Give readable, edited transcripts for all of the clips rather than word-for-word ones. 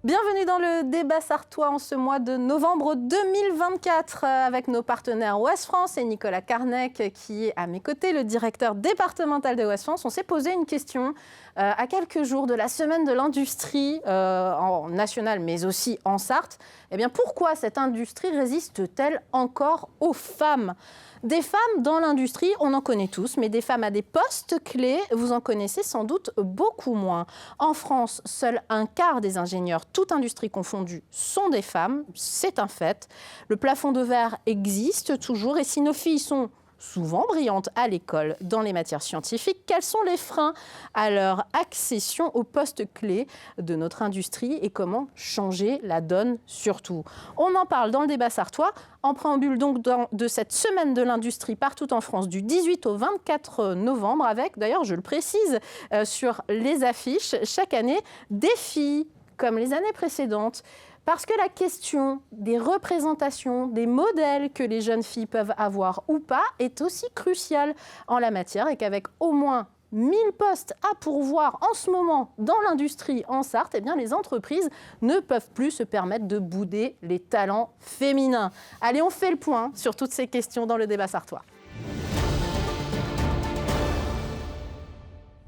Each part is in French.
Bienvenue dans le débat sartois en ce mois de novembre 2024 avec nos partenaires Ouest France et Nicolas Carnec qui est à mes côtés, le directeur départemental de Ouest France. On s'est posé une question à quelques jours de la semaine de l'industrie en nationale mais aussi en Sarthe. Eh bien, pourquoi cette industrie résiste-t-elle encore aux femmes ? Des femmes dans l'industrie, on en connaît tous, mais des femmes à des postes clés, vous en connaissez sans doute beaucoup moins. En France, seul un quart des ingénieurs, toute industrie confondue, sont des femmes, c'est un fait. Le plafond de verre existe toujours et si nos filles sont souvent brillantes à l'école dans les matières scientifiques, quels sont les freins à leur accession aux postes clés de notre industrie et comment changer la donne surtout ? On en parle dans le débat sartois, en préambule donc de cette semaine de l'industrie partout en France du 18 au 24 novembre avec, d'ailleurs je le précise, sur les affiches, chaque année, des filles comme les années précédentes. Parce que la question des représentations, des modèles que les jeunes filles peuvent avoir ou pas est aussi cruciale en la matière et qu'avec au moins 1000 postes à pourvoir en ce moment dans l'industrie en Sarthe, eh bien les entreprises ne peuvent plus se permettre de bouder les talents féminins. Allez, on fait le point sur toutes ces questions dans le débat sartois.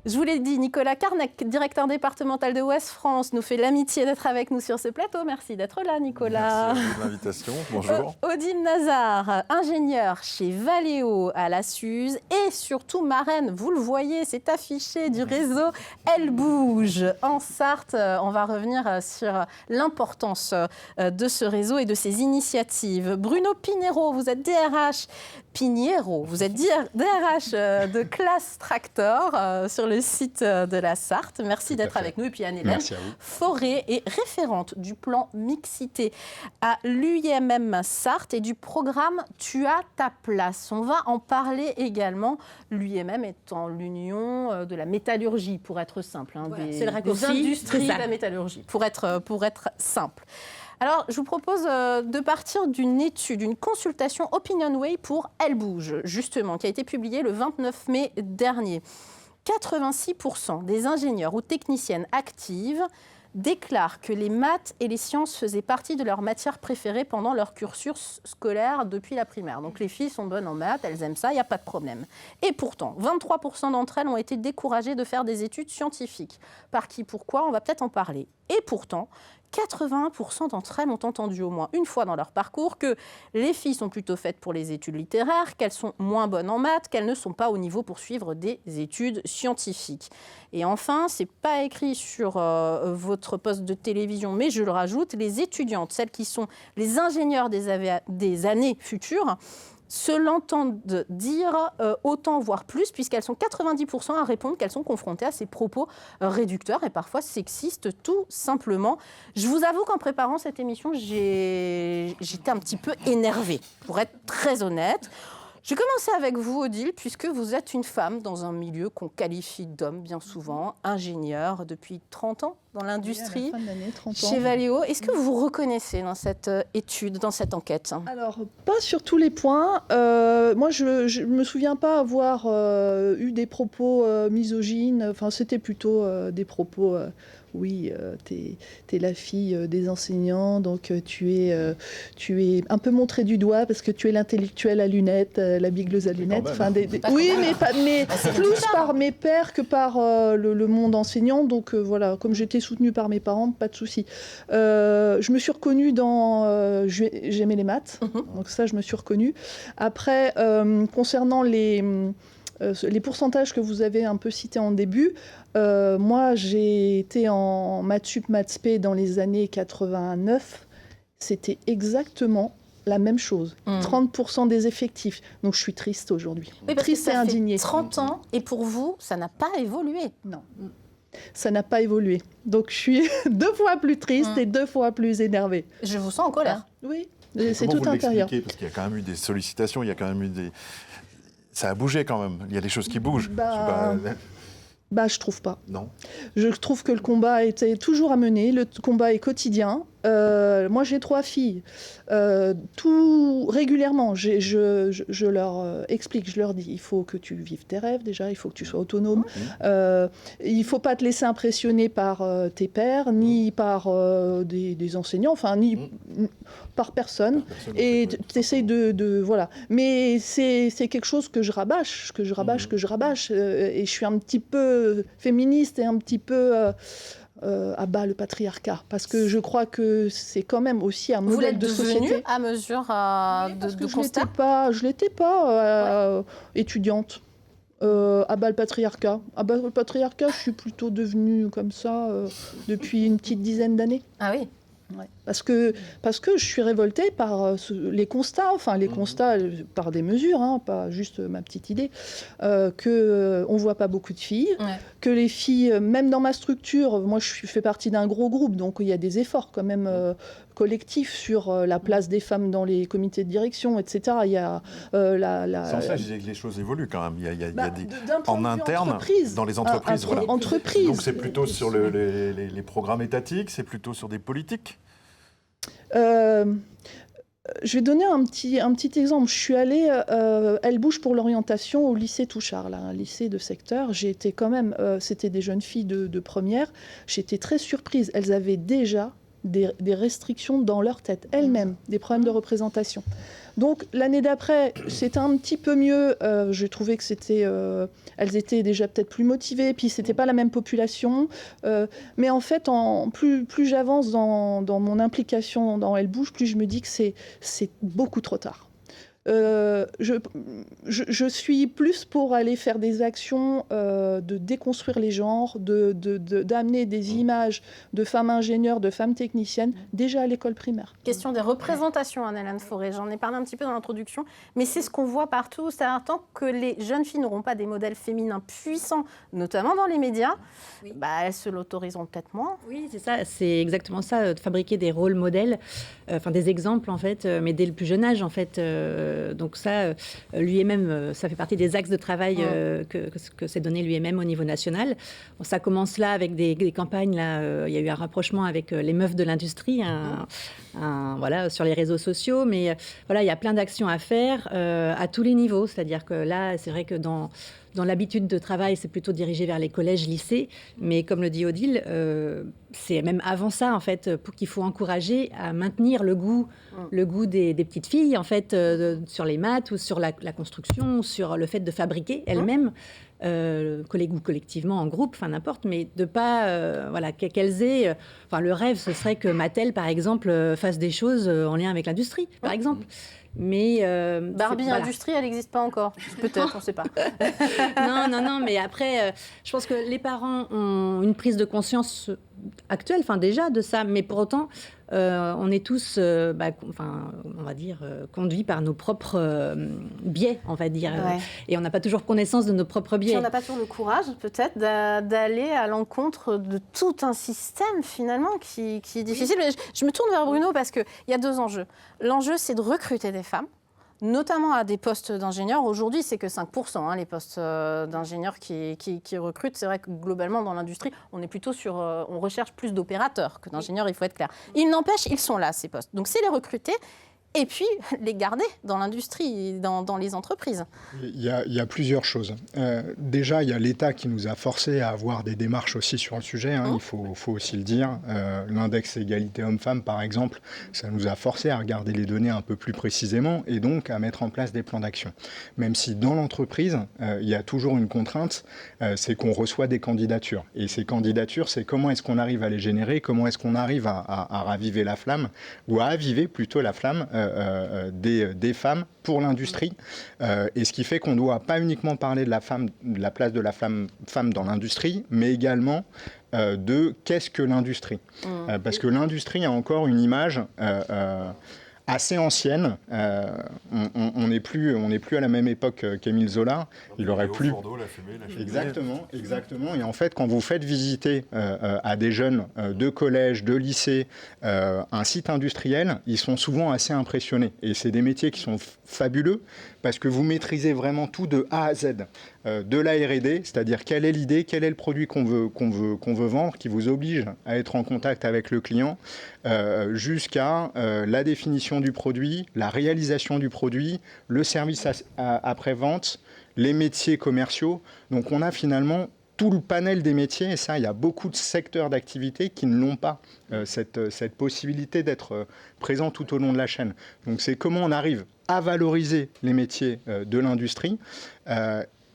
Je vous l'ai dit, Nicolas Carnec, directeur départemental de Ouest France, nous fait l'amitié d'être avec nous sur ce plateau. Merci d'être là, Nicolas. Merci à vous de l'invitation. Bonjour. Odile Nazar, ingénieure chez Valeo à la Suze et surtout marraine, vous le voyez, c'est affiché du réseau Elle Bouge en Sarthe. On va revenir sur l'importance de ce réseau et de ses initiatives. Bruno Pinheiro, vous êtes DRH. Vous êtes DRH de Classe Tractor sur le site de la Sarthe. Merci d'être avec nous. Et puis Anne-Hélène Forêt est référente du plan mixité à l'UIMM Sarthe et du programme Tu as ta place. On va en parler également. L'UIMM étant l'union de la métallurgie, pour être simple. Voilà, c'est le raccourci. Des industries de la métallurgie, pour être simple. Alors, je vous propose de partir d'une étude, une consultation OpinionWay pour Elle Bouge, justement, qui a été publiée le 29 mai dernier. 86% des ingénieurs ou techniciennes actives déclarent que les maths et les sciences faisaient partie de leurs matières préférées pendant leur cursus scolaire depuis la primaire. Donc les filles sont bonnes en maths, elles aiment ça, il n'y a pas de problème. Et pourtant, 23% d'entre elles ont été découragées de faire des études scientifiques. Par qui, pourquoi ? On va peut-être en parler. Et pourtant, 81% d'entre elles ont entendu au moins une fois dans leur parcours que les filles sont plutôt faites pour les études littéraires, qu'elles sont moins bonnes en maths, qu'elles ne sont pas au niveau pour suivre des études scientifiques. Et enfin, ce n'est pas écrit sur votre poste de télévision, mais je le rajoute, les étudiantes, celles qui sont les ingénieurs des années futures, se l'entendent dire autant, voire plus, puisqu'elles sont 90% à répondre qu'elles sont confrontées à ces propos réducteurs et parfois sexistes, tout simplement. Je vous avoue qu'en préparant cette émission, j'étais un petit peu énervée, pour être très honnête. Je vais commencer avec vous, Odile, puisque vous êtes une femme dans un milieu qu'on qualifie d'homme bien souvent, ingénieure depuis 30 ans dans l'industrie, chez Valeo. Est-ce que vous vous reconnaissez dans cette étude, dans cette enquête ? Alors, pas sur tous les points. Moi, je ne me souviens pas avoir eu des propos misogynes. Enfin, c'était plutôt des propos... Oui, t'es la fille des enseignants, donc tu es un peu montrée du doigt parce que tu es l'intellectuelle à lunettes, la bigleuse à lunettes. Enfin, oui, mais plus par mes pairs que par le monde enseignant. Donc voilà, comme j'étais soutenue par mes parents, pas de souci. Je me suis reconnue dans... j'aimais les maths, donc ça, je me suis reconnue. Après, concernant les pourcentages que vous avez un peu cités en début, moi j'ai été en maths sup, maths spé dans les années 89, c'était exactement la même chose, 30% des effectifs. Donc je suis triste aujourd'hui, triste et indignée. 30 ans et pour vous, ça n'a pas évolué. Non, ça n'a pas évolué. Donc je suis 2 fois plus triste et 2 fois plus énervée. Je vous sens en colère. Oui, c'est tout intérieur. Parce qu'il y a quand même eu des sollicitations, il y a quand même eu des... Ça a bougé quand même, il y a des choses qui bougent. Je trouve pas. Non. Je trouve que le combat était toujours à mener, le combat est quotidien. moi, j'ai 3 filles. Tout régulièrement, je leur explique, je leur dis, il faut que tu vives tes rêves déjà, il faut que tu sois autonome. Il ne faut pas te laisser impressionner par tes pairs, ni par des enseignants, enfin, ni par personne. Et tu essayes voilà. Mais c'est quelque chose que je rabâche, et je suis un petit peu féministe et un petit peu... à bas le patriarcat, parce que je crois que c'est quand même aussi un modèle de société. Vous l'êtes devenue à mesure de constat. Je l'étais pas étudiante. À bas le patriarcat. À bas le patriarcat, je suis plutôt devenue comme ça depuis une petite dizaine d'années. Ah oui. Ouais. Parce que je suis révoltée par les constats, par des mesures, hein, pas juste ma petite idée, qu'on ne voit pas beaucoup de filles, que les filles, même dans ma structure, moi je fais partie d'un gros groupe, donc il y a des efforts quand même collectifs sur la place des femmes dans les comités de direction, etc. Il y a Sans ça, je disais que les choses évoluent quand même. Il y a des... En interne, dans les entreprises. Voilà. Donc c'est plutôt sur les programmes étatiques, c'est plutôt sur des politiques. Je vais donner un petit exemple. Je suis allée, Elle bouge pour l'orientation au lycée Touchard, là, un lycée de secteur. J'ai été quand même, c'était des jeunes filles de première. J'étais très surprise. Elles avaient déjà des restrictions dans leur tête, elles-mêmes, des problèmes de représentation. Donc l'année d'après, c'était un petit peu mieux. J'ai trouvé que elles étaient déjà peut-être plus motivées, puis c'était pas la même population. Mais en fait, plus j'avance dans mon implication dans Elle bouge, plus je me dis que c'est beaucoup trop tard. Je suis plus pour aller faire des actions de déconstruire les genres, d'amener des images de femmes ingénieures, de femmes techniciennes, déjà à l'école primaire. Question des représentations, Anne-Hélène Fauré. J'en ai parlé un petit peu dans l'introduction, mais c'est ce qu'on voit partout. C'est-à-dire tant que les jeunes filles n'auront pas des modèles féminins puissants, notamment dans les médias, elles se l'autoriseront peut-être moins. Oui, c'est ça. C'est exactement ça, de fabriquer des rôles modèles, des exemples, en fait, mais dès le plus jeune âge, en fait. Donc ça, l'UMM, ça fait partie des axes de travail que s'est donné l'UMM au niveau national. Bon, ça commence là avec des campagnes. Là, il y a eu un rapprochement avec les meufs de l'industrie, sur les réseaux sociaux. Mais il y a plein d'actions à faire à tous les niveaux. C'est-à-dire que là, c'est vrai que dans l'habitude de travail, c'est plutôt dirigé vers les collèges, lycées. Mais comme le dit Odile, c'est même avant ça, en fait, qu'il faut encourager à maintenir le goût des petites filles, en fait, sur les maths ou sur la construction, ou sur le fait de fabriquer elles-mêmes, collectivement, en groupe, n'importe, mais de pas, qu'elles aient... le rêve, ce serait que Mattel, par exemple, fasse des choses en lien avec l'industrie, par exemple. Mais Barbie Industrie, elle n'existe pas encore. Peut-être, on ne sait pas. Non, mais après, je pense que les parents ont une prise de conscience actuelle, déjà de ça, mais pour autant, on est tous, on va dire, conduits par nos propres biais, on va dire, et on n'a pas toujours connaissance de nos propres biais. Puis on n'a pas toujours le courage, peut-être, d'aller à l'encontre de tout un système, finalement, qui est difficile. Mais je me tourne vers Bruno parce qu'il y a 2 enjeux. L'enjeu, c'est de recruter des femmes, notamment à des postes d'ingénieurs. Aujourd'hui, c'est que 5%, les postes d'ingénieurs qui recrutent. C'est vrai que globalement, dans l'industrie, on est plutôt on recherche plus d'opérateurs que d'ingénieurs, il faut être clair. Il n'empêche, ils sont là, ces postes. Donc, c'est les recruter et puis les garder dans l'industrie, dans les entreprises. Il y a plusieurs choses. Déjà, il y a l'État qui nous a forcés à avoir des démarches aussi sur le sujet, il faut aussi le dire. L'index égalité homme-femme, par exemple, ça nous a forcés à regarder les données un peu plus précisément et donc à mettre en place des plans d'action. Même si dans l'entreprise, il y a toujours une contrainte, c'est qu'on reçoit des candidatures. Et ces candidatures, c'est comment est-ce qu'on arrive à les générer, comment est-ce qu'on arrive à raviver la flamme, ou à aviver plutôt la flamme des femmes pour l'industrie. Et ce qui fait qu'on ne doit pas uniquement parler de la place de la femme dans l'industrie, mais également de qu'est-ce que l'industrie. Parce que l'industrie a encore une image assez ancienne. On n'est plus à la même époque qu'Émile Zola. Il aurait plus... Exactement. Et en fait, quand vous faites visiter à des jeunes de collège, de lycée, un site industriel, ils sont souvent assez impressionnés. Et c'est des métiers qui sont fabuleux parce que vous maîtrisez vraiment tout de A à Z. de la R&D, c'est-à-dire quelle est l'idée, quel est le produit qu'on veut vendre, qui vous oblige à être en contact avec le client, jusqu'à la définition du produit, la réalisation du produit, le service après-vente, les métiers commerciaux. Donc on a finalement tout le panel des métiers, et ça, il y a beaucoup de secteurs d'activité qui ne l'ont pas, cette possibilité d'être présent tout au long de la chaîne. Donc c'est comment on arrive à valoriser les métiers de l'industrie.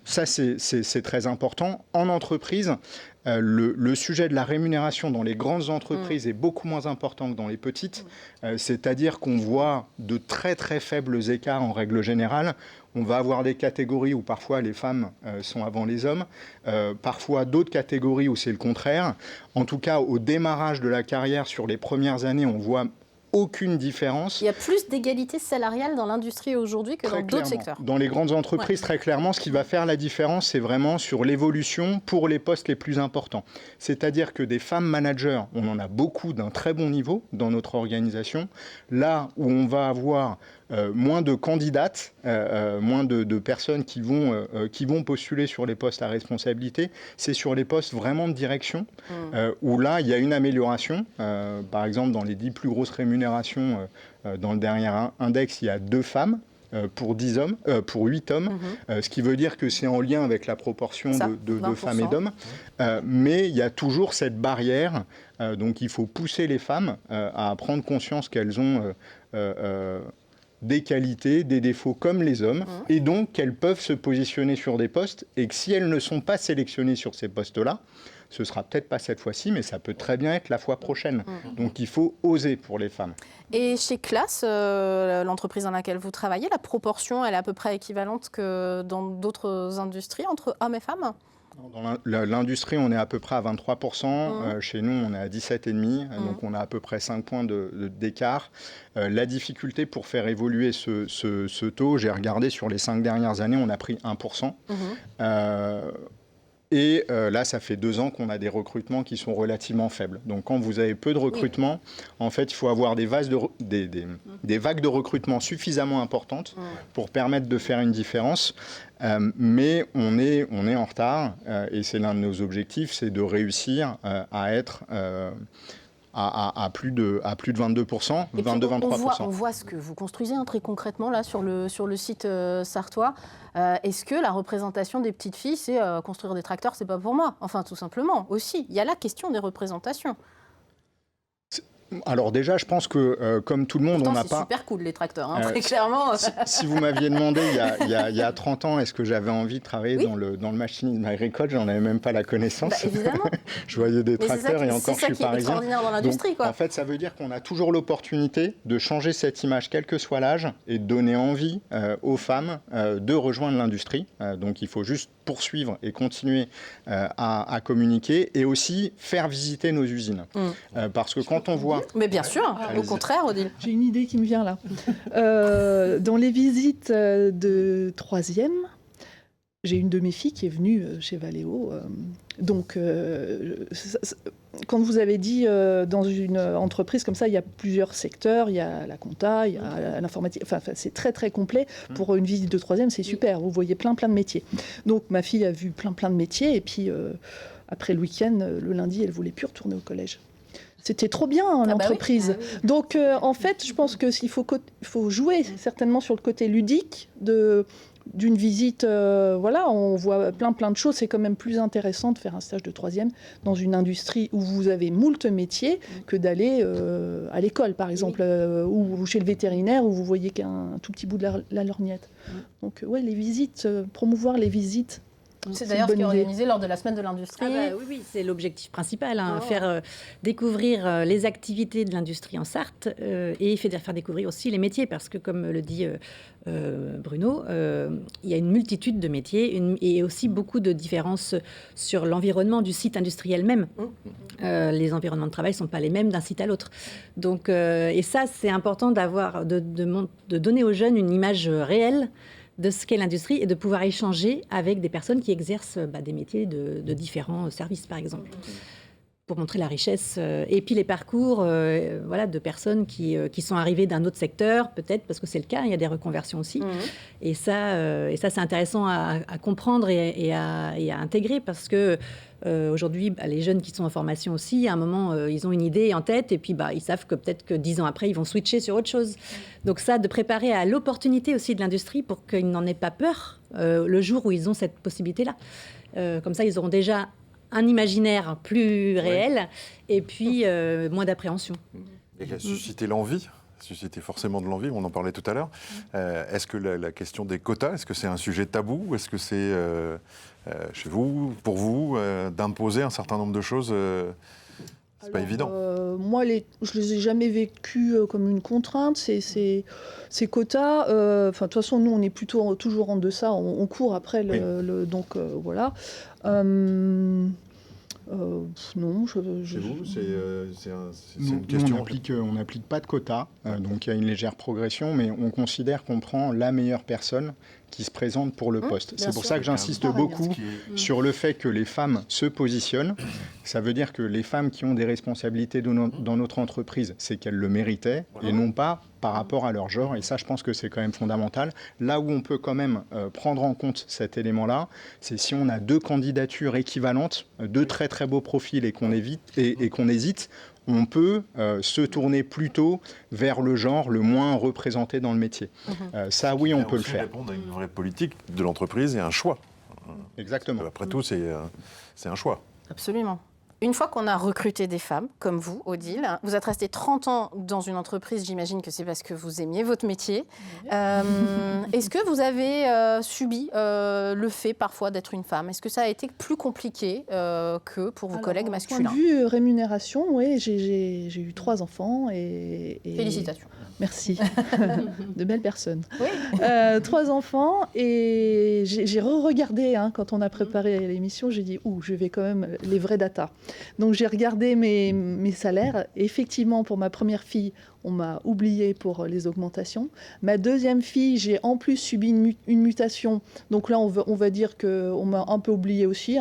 Ça, c'est très important. En entreprise, le sujet de la rémunération dans les grandes entreprises est beaucoup moins important que dans les petites. C'est-à-dire qu'on voit de très très faibles écarts en règle générale. On va avoir des catégories où parfois les femmes sont avant les hommes, parfois d'autres catégories où c'est le contraire. En tout cas, au démarrage de la carrière, sur les premières années, on voit aucune différence. Il y a plus d'égalité salariale dans l'industrie aujourd'hui que dans d'autres secteurs. Dans les grandes entreprises, très clairement, ce qui va faire la différence, c'est vraiment sur l'évolution pour les postes les plus importants. C'est-à-dire que des femmes managers, on en a beaucoup d'un très bon niveau dans notre organisation. Là où on va avoir moins de candidates, moins de personnes qui vont postuler sur les postes à responsabilité, c'est sur les postes vraiment de direction, où là, il y a une amélioration. Par exemple, dans les 10 plus grosses rémunérations, dans le dernier index, il y a 2 femmes pour 8 hommes, ce qui veut dire que c'est en lien avec la proportion de femmes et d'hommes. Mais il y a toujours cette barrière, donc il faut pousser les femmes à prendre conscience qu'elles ont des qualités, des défauts comme les hommes, et donc qu'elles peuvent se positionner sur des postes, et que si elles ne sont pas sélectionnées sur ces postes-là, ce sera peut-être pas cette fois-ci, mais ça peut très bien être la fois prochaine. Donc il faut oser pour les femmes. Et chez Class, l'entreprise dans laquelle vous travaillez, la proportion, elle est à peu près équivalente que dans d'autres industries, entre hommes et femmes ? Dans l'industrie, on est à peu près à 23%. Chez nous, on est à 17,5%. Donc, on a à peu près 5 points d'écart. La difficulté pour faire évoluer ce taux, j'ai regardé sur les 5 dernières années, on a pris 1%. Et là, ça fait 2 ans qu'on a des recrutements qui sont relativement faibles. Donc, quand vous avez peu de recrutement, en fait, il faut avoir des vagues de recrutement suffisamment importantes pour permettre de faire une différence. Mais on est en retard, et c'est l'un de nos objectifs, c'est de réussir à être à plus de 22%, 22-23%. On voit ce que vous construisez très concrètement là sur le site sartois. Est-ce que la représentation des petites filles, c'est construire des tracteurs, c'est pas pour moi? Enfin, tout simplement, aussi. Il y a la question des représentations. Alors déjà, je pense que comme tout le monde, on n'a pas... C'est super cool les tracteurs, très clairement. Si vous m'aviez demandé il y a 30 ans, est-ce que j'avais envie de travailler dans le machinisme agricole, j'en avais même pas la connaissance. Évidemment. Je voyais des tracteurs et encore je suis parisien. C'est ça qui est extraordinaire dans l'industrie. En fait, ça veut dire qu'on a toujours l'opportunité de changer cette image, quel que soit l'âge, et de donner envie aux femmes de rejoindre l'industrie. Donc il faut juste poursuivre et continuer à communiquer, et aussi faire visiter nos usines. Parce que quand on voit... Mais bien sûr, au contraire, Odile. J'ai une idée qui me vient là. Dans les visites de 3e, j'ai une de mes filles qui est venue chez Valeo. Donc, quand vous avez dit dans une entreprise comme ça, il y a plusieurs secteurs, il y a la compta, il y a l'informatique, enfin c'est très très complet. Pour une visite de 3e, c'est super, vous voyez plein de métiers. Donc ma fille a vu plein de métiers, et puis après le week-end, le lundi, elle voulait plus retourner au collège. C'était trop bien l'entreprise. Oui. Donc en fait, je pense qu'il faut jouer certainement sur le côté ludique d'une visite. Voilà, on voit plein de choses. C'est quand même plus intéressant de faire un stage de 3e dans une industrie où vous avez moult métiers que d'aller à l'école, par exemple, ou chez le vétérinaire où vous voyez qu'un tout petit bout de la lorgnette. Donc ouais, les visites, promouvoir les visites. C'est d'ailleurs ce qui est organisé lors de la semaine de l'industrie. Oui, c'est l'objectif principal, faire découvrir les activités de l'industrie en Sarthe et faire découvrir aussi les métiers, parce que comme le dit Bruno, il y a une multitude de métiers et aussi beaucoup de différences sur l'environnement du site industriel même. Les environnements de travail ne sont pas les mêmes d'un site à l'autre. Donc, et ça, c'est important de donner aux jeunes une image réelle de ce qu'est l'industrie et de pouvoir échanger avec des personnes qui exercent des métiers de différents services, par exemple. pour montrer la richesse. Et puis les parcours voilà, de personnes qui sont arrivées d'un autre secteur, peut-être, parce que c'est le cas, il y a des reconversions aussi. Et ça c'est intéressant à comprendre et à intégrer, parce que aujourd'hui, les jeunes qui sont en formation aussi, à un moment, ils ont une idée en tête, et puis ils savent que peut-être que 10 ans après, ils vont switcher sur autre chose. Donc ça, de préparer à l'opportunité aussi de l'industrie pour qu'ils n'en aient pas peur le jour où ils ont cette possibilité-là. Comme ça, ils auront déjà un imaginaire plus réel, et puis moins d'appréhension. Et susciter l'envie, susciter forcément de l'envie, on en parlait tout à l'heure. Est-ce que la question des quotas, est-ce que c'est un sujet tabou? Est-ce que c'est, chez vous, pour vous, d'imposer un certain nombre de choses c'est pas évident. Moi, je les ai jamais vécus comme une contrainte. Ces quotas, de toute façon, nous, on est plutôt toujours en deçà. On court après donc voilà. Non, chez vous, c'est une question. On n'applique pas de quotas, donc il y a une légère progression, mais on considère qu'on prend la meilleure personne qui se présente pour le poste. C'est pour ça que j'insiste beaucoup sur le fait que les femmes se positionnent. Ça veut dire que les femmes qui ont des responsabilités dans notre entreprise, c'est qu'elles le méritaient, et non pas par rapport à leur genre. Et ça, je pense que c'est quand même fondamental. Là où on peut quand même prendre en compte cet élément-là, c'est si on a 2 candidatures équivalentes, 2 très très beaux profils, et qu'on hésite, on peut se tourner plutôt vers le genre le moins représenté dans le métier. Ça, oui, on peut le faire. Répondre à une vraie politique de l'entreprise et un choix. Exactement. Après tout, c'est un choix. Absolument. Une fois qu'on a recruté des femmes, comme vous, Odile, vous êtes restée 30 ans dans une entreprise, j'imagine que c'est parce que vous aimiez votre métier. Est-ce que vous avez subi le fait parfois d'être une femme? Est-ce que ça a été plus compliqué que pour vos collègues masculins? Point de vue rémunération, oui, j'ai eu 3 enfants et... Félicitations. Merci. De belles personnes. Oui. 3 enfants, et j'ai re-regardé quand on a préparé l'émission, j'ai dit je vais quand même les vraies datas. Donc j'ai regardé mes salaires. Et effectivement, pour ma première fille, on m'a oublié pour les augmentations. Ma deuxième fille, j'ai en plus subi une mutation. Donc là, on va dire qu'on m'a un peu oublié aussi.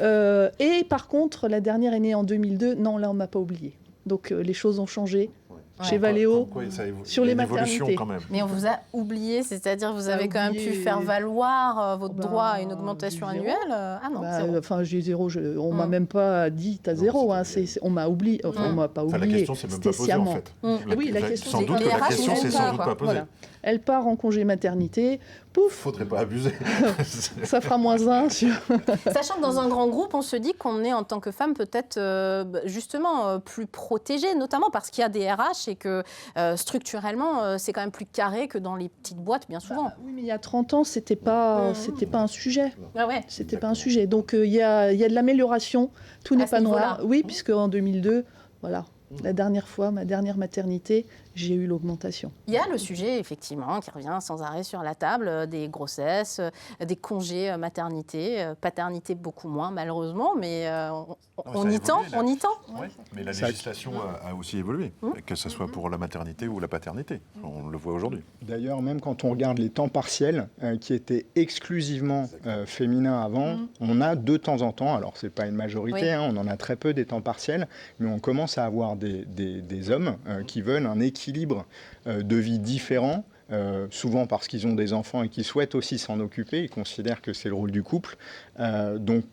Et par contre, la dernière est née en 2002. Non, là, on ne m'a pas oublié. Donc les choses ont changé. Chez Valeo, sur les maternités. Quand même. Mais on vous a oublié, c'est-à-dire vous avez quand même pu faire valoir votre droit à une augmentation annuelle. Ah non, zéro. Enfin, j'ai 0. On m'a même pas dit t'as 0. On m'a oublié. Enfin, on m'a pas oublié. La question, c'est même pas posée, en fait. Oui, la question, c'est la question, c'est sans doute pas posée. Voilà. Elle part en congé maternité. Pouf. Faudrait pas abuser. Ça fera -1 sur... Sachant que dans un grand groupe, on se dit qu'on est en tant que femme peut-être justement plus protégée, notamment parce qu'il y a des RH et que structurellement, c'est quand même plus carré que dans les petites boîtes, bien souvent. Oui, mais il y a 30 ans, c'était pas un sujet. Ah ouais. C'était pas un sujet. Donc il y a de l'amélioration. Tout n'est pas noir. Oui, puisque en 2002, voilà. La dernière fois, ma dernière maternité, j'ai eu l'augmentation. Il y a le sujet, effectivement, qui revient sans arrêt sur la table, des grossesses, des congés maternité, paternité beaucoup moins, malheureusement, mais on y tend. Oui, mais la législation a aussi évolué, que ce soit pour la maternité ou la paternité. On le voit aujourd'hui. D'ailleurs, même quand on regarde les temps partiels, qui étaient exclusivement féminins avant, on a de temps en temps, alors c'est pas une majorité, on en a très peu des temps partiels, mais on commence à avoir des hommes qui veulent un équilibre de vie différent, souvent parce qu'ils ont des enfants et qui souhaitent aussi s'en occuper, ils considèrent que c'est le rôle du couple. Donc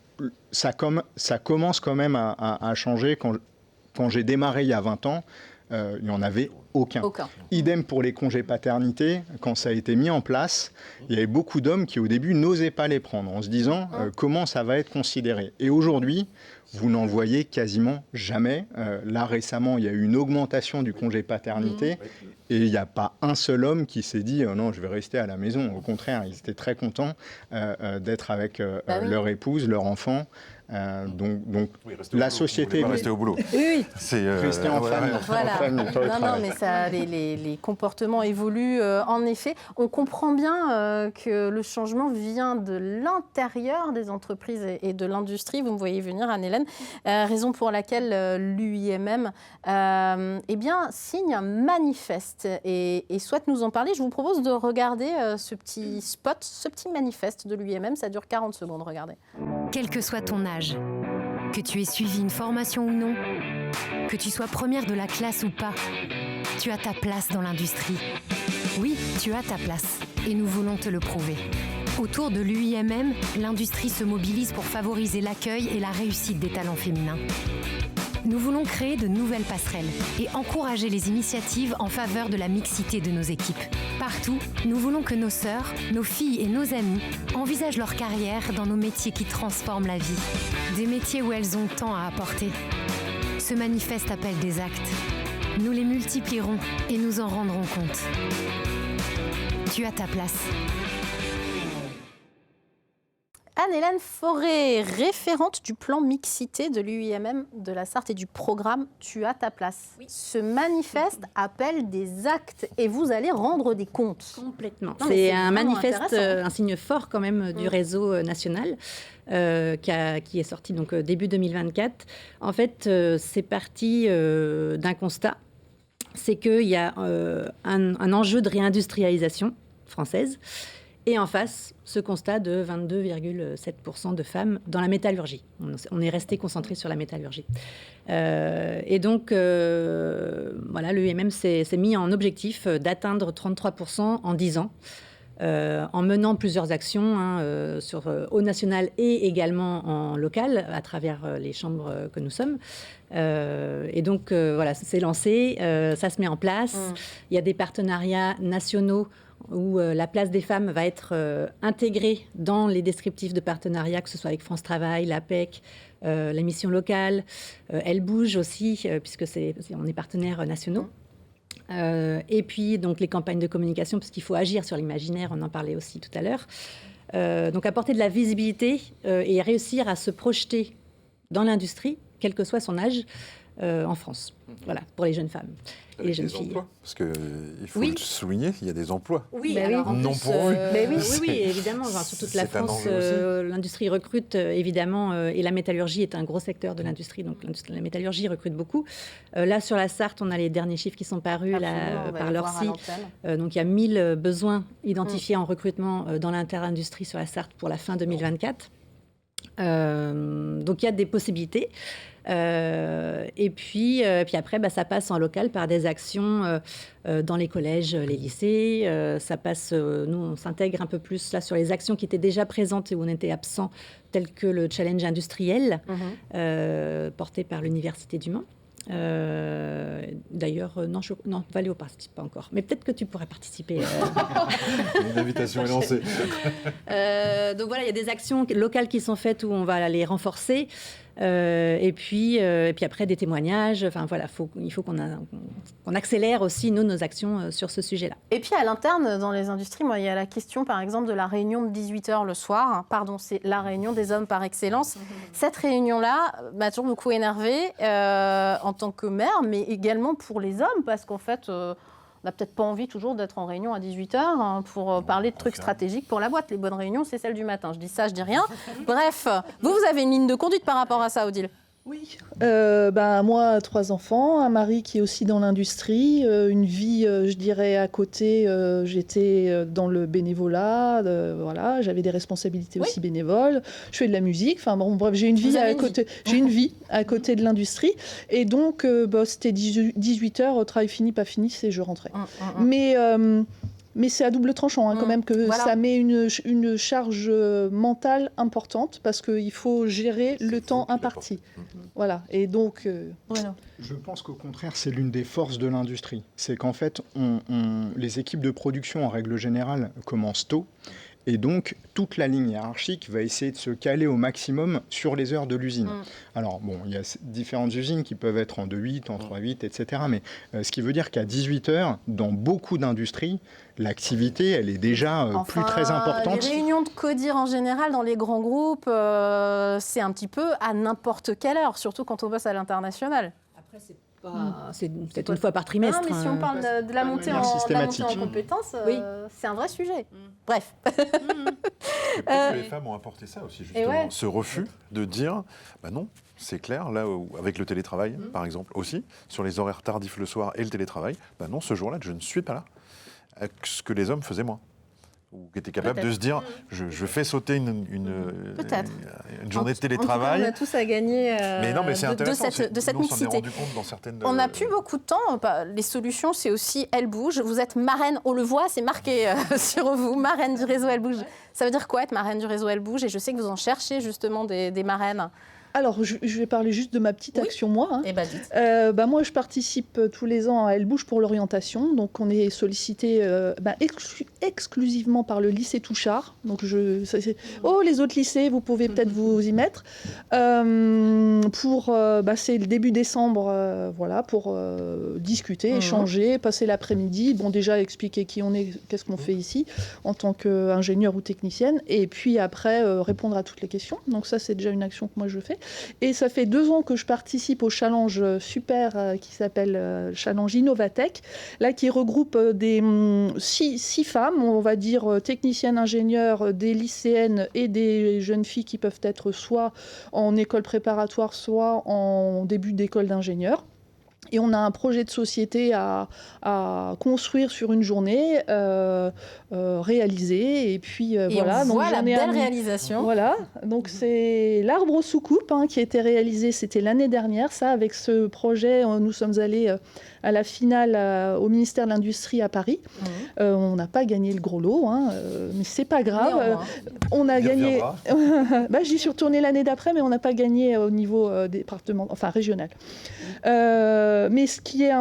ça commence quand même à changer. Quand j'ai démarré il y a 20 ans, il n'y en avait aucun. Idem pour les congés paternité, quand ça a été mis en place, il y avait beaucoup d'hommes qui au début n'osaient pas les prendre en se disant comment ça va être considéré. Et aujourd'hui, vous n'en voyez quasiment jamais. Là récemment, il y a eu une augmentation du congé paternité et il n'y a pas un seul homme qui s'est dit non, je vais rester à la maison. Au contraire, ils étaient très contents d'être avec leur épouse, leur enfant. Donc la société... Rester au boulot. Oui. C'est rester en famille. Voilà. Non, mais ça, les comportements évoluent. En effet, on comprend bien que le changement vient de l'intérieur des entreprises et de l'industrie. Vous me voyez venir, Anne-Hélène. Raison pour laquelle l'UIMM signe un manifeste et souhaite nous en parler. Je vous propose de regarder ce petit spot, ce petit manifeste de l'UIMM. Ça dure 40 secondes, regardez. Quel que soit ton âge, Que tu aies suivi une formation ou non, que tu sois première de la classe ou pas, tu as ta place dans l'industrie. Oui, tu as ta place et nous voulons te le prouver. Autour de l'UIMM, l'industrie se mobilise pour favoriser l'accueil et la réussite des talents féminins. Nous voulons créer de nouvelles passerelles et encourager les initiatives en faveur de la mixité de nos équipes. Partout, nous voulons que nos sœurs, nos filles et nos amies envisagent leur carrière dans nos métiers qui transforment la vie. Des métiers où elles ont tant à apporter. Ce manifeste appelle des actes. Nous les multiplierons et nous en rendrons compte. Tu as ta place. Anne-Hélène Fauré, référente du plan mixité de l'UIMM de la Sarthe et du programme Tu as ta place. Oui. Ce manifeste appelle des actes et vous allez rendre des comptes. Complètement. Non, mais C'est c'est un vraiment manifeste, intéressant. un signe fort quand même du réseau national qui est sorti donc début 2024. En fait, c'est parti d'un constat, c'est qu'il y a un enjeu de réindustrialisation française. Et en face, ce constat de 22,7% de femmes dans la métallurgie. On est resté concentré sur la métallurgie. Et donc, voilà, l'UIMM s'est mis en objectif d'atteindre 33% en 10 ans, en menant plusieurs actions au national et également en local, à travers les chambres que nous sommes. Et donc, voilà, ça s'est lancé, ça se met en place. Il y a des partenariats nationaux où la place des femmes va être intégrée dans les descriptifs de partenariat, que ce soit avec France Travail, l'APEC, les missions locales. Elle bouge aussi, puisque on est partenaires nationaux. Et puis, donc, les campagnes de communication, parce qu'il faut agir sur l'imaginaire, on en parlait aussi tout à l'heure. Donc, apporter de la visibilité et réussir à se projeter dans l'industrie, quel que soit son âge, en France. Voilà, pour les jeunes femmes et les jeunes filles. Emplois, parce qu'il faut Oui. le souligner, il y a des emplois. Oui, Ben alors en non plus, pourvus. oui, évidemment. Enfin, sur toute la C'est un France, enjeu aussi. l'industrie recrute évidemment, et la métallurgie est un gros secteur de l'industrie, donc la métallurgie recrute beaucoup. Là, sur la Sarthe, on a les derniers chiffres qui sont parus Absolument, là, on va par les leur voir à site. l'antenne. Donc il y a 1000 besoins identifiés en recrutement dans l'interindustrie sur la Sarthe pour la fin 2024. Donc il y a des possibilités. Et puis après, ça passe en local par des actions dans les collèges, les lycées. Ça passe, nous, on s'intègre un peu plus là sur les actions qui étaient déjà présentes et où on était absent, telles que le challenge industriel porté par l'Université du Mans. D'ailleurs, non, Valéo participe pas encore. Mais peut-être que tu pourrais participer. Une invitation est lancée. Donc voilà, il y a des actions locales qui sont faites où on va les renforcer. Et puis après des témoignages. Enfin voilà, il faut qu'on accélère aussi nos actions sur ce sujet-là. Et puis à l'interne, dans les industries, il y a la question par exemple de la réunion de 18h le soir. Pardon, c'est la réunion des hommes par excellence. Cette réunion-là m'a toujours beaucoup énervée en tant que mère, mais également pour les hommes, parce qu'en fait, on n'a peut-être pas envie toujours d'être en réunion à 18h pour parler de trucs stratégiques pour la boîte. Les bonnes réunions, c'est celles du matin. Je dis ça, je dis rien. Bref, vous avez une ligne de conduite par rapport à ça, Odile? Oui. Moi, 3 enfants, un mari qui est aussi dans l'industrie, une vie, je dirais, à côté. J'étais dans le bénévolat, voilà, j'avais des responsabilités aussi bénévoles. Je fais de la musique. Enfin bon, bref, j'ai une vie à côté. J'ai une vie à côté de l'industrie. Et donc, c'était 18h, travail fini, pas fini, c'est je rentrais. Mais c'est à double tranchant quand même que ça met une charge mentale importante parce qu'il faut gérer le temps imparti. Voilà. Et donc, Bruno. Je pense qu'au contraire, c'est l'une des forces de l'industrie. C'est qu'en fait, les équipes de production, en règle générale, commencent tôt. Et donc, toute la ligne hiérarchique va essayer de se caler au maximum sur les heures de l'usine. Alors, bon, il y a différentes usines qui peuvent être en 2-8, en 3-8, etc. Mais ce qui veut dire qu'à 18h, dans beaucoup d'industries, l'activité, elle est déjà plus très importante. Les réunions de codir en général dans les grands groupes, c'est un petit peu à n'importe quelle heure, surtout quand on bosse à l'international. Après, c'est peut-être une fois par trimestre. Non, mais si on parle de la montée en compétences, c'est un vrai sujet. Bref. Les femmes ont apporté ça aussi, justement. Ce refus de dire, non, c'est clair, là, avec le télétravail, par exemple, aussi, sur les horaires tardifs le soir et le télétravail, non, ce jour-là, je ne suis pas là. Ce que les hommes faisaient moins. ou qui étaient capables de se dire je fais sauter une journée de télétravail. En tout cas, on a tous à gagner mais non, mais c'est intéressant, de cette nous, on s'en est mixité. rendu compte dans certaines... On n'a plus beaucoup de temps. Les solutions, c'est aussi Elle Bouge. Vous êtes marraine, on le voit, c'est marqué sur vous, marraine du réseau Elle Bouge. Ça veut dire quoi être marraine du réseau Elle Bouge? Et je sais que vous en cherchez justement des marraines. Alors, je vais parler juste de ma petite action, moi. Hein. Eh ben, dites. Moi, je participe tous les ans à Elle Bouge pour l'orientation. Donc, on est sollicité exclusivement par le lycée Touchard. Donc, les autres lycées, vous pouvez peut-être vous y mettre. C'est le début décembre, pour discuter, échanger, passer l'après-midi. Bon, déjà, expliquer qui on est, qu'est-ce qu'on fait ici, en tant qu'ingénieur ou technicienne. Et puis, après, répondre à toutes les questions. Donc, ça, c'est déjà une action que moi, je fais. Et ça fait 2 ans que je participe au challenge super qui s'appelle Challenge Innovatech, là qui regroupe des 6 femmes, on va dire techniciennes, ingénieurs, des lycéennes et des jeunes filles qui peuvent être soit en école préparatoire, soit en début d'école d'ingénieur. Et on a un projet de société à construire sur une journée, réaliser. Et puis voilà. On voit la belle réalisation. Voilà. Donc c'est l'arbre sous coupe qui a été réalisé. C'était l'année dernière. Ça, avec ce projet, nous sommes allés à la finale au ministère de l'Industrie à Paris. On n'a pas gagné le gros lot, mais c'est pas grave. On a gagné. J'y suis retournée l'année d'après, mais on n'a pas gagné au niveau régional. Mais ce qui est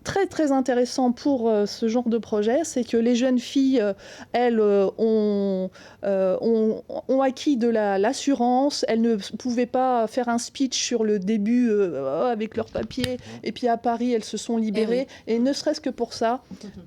très très intéressant pour ce genre de projet, c'est que les jeunes filles, elles, ont acquis de l'assurance. Elles ne pouvaient pas faire un speech sur le début avec leurs papiers. Et puis à Paris, elles se sont libérées. Et ne serait-ce que pour ça,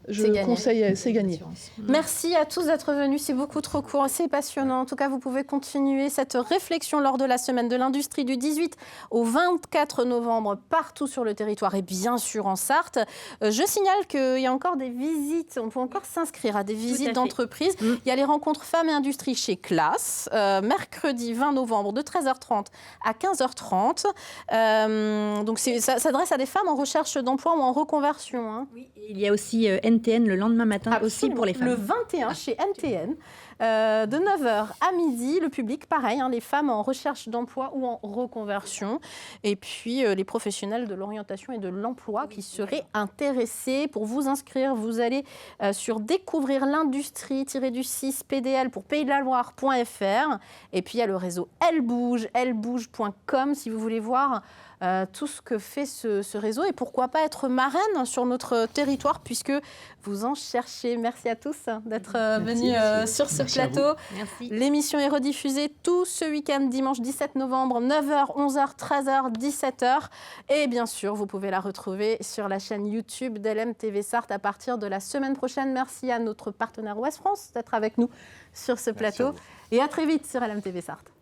je conseille, c'est gagné. Merci à tous d'être venus. C'est beaucoup trop court, c'est passionnant. En tout cas, vous pouvez continuer cette réflexion lors de la semaine de l'industrie du 18 au 24 novembre partout sur le territoire et bien sûr en Sarthe. Je signale qu'il y a encore des visites, on peut encore s'inscrire à des visites d'entreprise. Il y a les rencontres femmes et industrie chez Classe, mercredi 20 novembre de 13h30 à 15h30. Donc ça s'adresse à des femmes en recherche d'emploi ou en reconversion. Oui, et il y a aussi NTN le lendemain matin aussi pour les femmes. Le 21 chez NTN. De 9h à midi, le public, pareil, les femmes en recherche d'emploi ou en reconversion. Et puis, les professionnels de l'orientation et de l'emploi qui seraient intéressés. Pour vous inscrire, vous allez sur découvrir l'industrie-du-6pdl pour pays-de-la-Loire.fr. Et puis, il y a le réseau Elle Bouge, ellebouge.com, si vous voulez voir tout ce que fait ce réseau et pourquoi pas être marraine sur notre territoire puisque vous en cherchez. Merci à tous d'être venus sur ce plateau. L'émission est rediffusée tout ce week-end, dimanche 17 novembre, 9h, 11h, 13h, 17h. Et bien sûr, vous pouvez la retrouver sur la chaîne YouTube d'LM TV Sarthe à partir de la semaine prochaine. Merci à notre partenaire Ouest France d'être avec nous sur ce plateau. Et à très vite sur LM TV Sarthe.